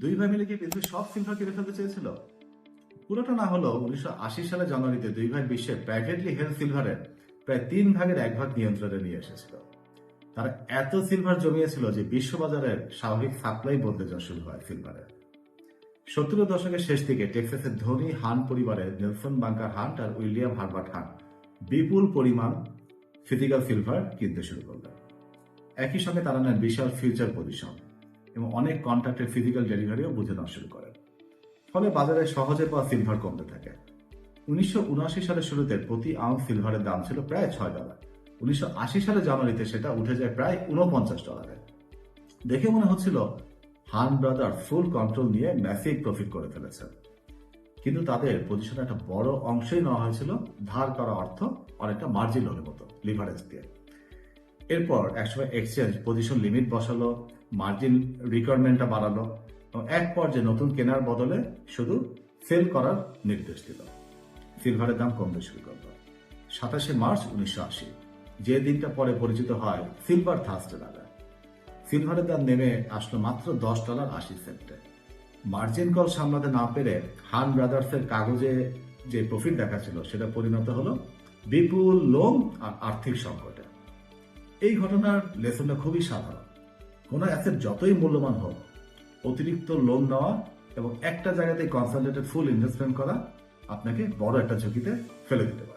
দুই ভাই মিলে কি পৃথিবীর সব সিলভার কিনে ফেলতে চেয়েছিল? পুরোটা না হলেও 1980 সালের জানুয়ারিতে দুই ভাই বিশ্বের প্রাইভেটলি হেল্ড সিলভারের প্রায় 3/1 নিয়ন্ত্রণে নিয়ে এসেছিল। তারা এত সিলভার জমিয়েছিল যে বিশ্ববাজারের স্বাভাবিক সাপ্লাই বদলে যাওয়া শুরু হয় সিলভারের। 70 দশকের শেষ দিকে টেক্সাসের ধনী হান পরিবারের নেলসন বাঙ্কার হান্ট আর উইলিয়াম হার্বার্ট হান্ট বিপুল পরিমাণ ফিজিক্যাল সিলভার কিনতে শুরু করলেন। একই সঙ্গে তারা নেন বিশাল ফিউচার পজিশন এবং অনেক কন্ট্রাক্টের ফিজিক্যাল ডেলিভারিও বুঝে নেওয়া শুরু করেন। ফলে বাজারে সহজে পাওয়া সিলভার কমতে থাকে। 1979 সালের শুরুতে প্রতি আউন্স সিলভারের দাম ছিল প্রায় $6। 1980 সালের জানুয়ারিতে সেটা উঠে যায় প্রায় $49। দেখে মনে হচ্ছিল হান ব্রাদার ফুল কন্ট্রোল নিয়ে ম্যাসিভ প্রফিট করে ফেলেছে। কিন্তু তাদের পজিশনে একটা বড় অংশই নেওয়া হয়েছিল ধার করা অর্থ অনেকটা মার্জিন লোনের মতো লিভারেজ দিয়ে। এরপর একসময় এক্সচেঞ্জ পজিশন লিমিট বসালো, মার্জিন রিকোয়ারমেন্টটা বাড়ালো এবং এক পর্যায়ে নতুন কেনার বদলে শুধু সেল করার নির্দেশ দিল। সিলভারের দাম কমতে শুরু করলো। 27 মার্চ 1980, যে দিনটা পরে পরিচিত হয় সিলভার থার্সডে নামে। সিলভারের দাম নেমে আসলো মাত্র $10.80। মার্জিন কল সামলাতে না পেরে হান ব্রাদার্সের কাগজে যে প্রফিট দেখাচ্ছিল সেটা পরিণত হলো বিপুল লোন আর আর্থিক সংকটে। এই ঘটনার লেসনটা খুবই সাধারণ। কোনো অ্যাসেট যতই মূল্যবান হোক, অতিরিক্ত লোন নেওয়া এবং একটা জায়গাতে কনসেন্ট্রেটেড ফুল ইনভেস্টমেন্ট করা আপনাকে বড় একটা ঝুঁকিতে ফেলে দিতে পারে।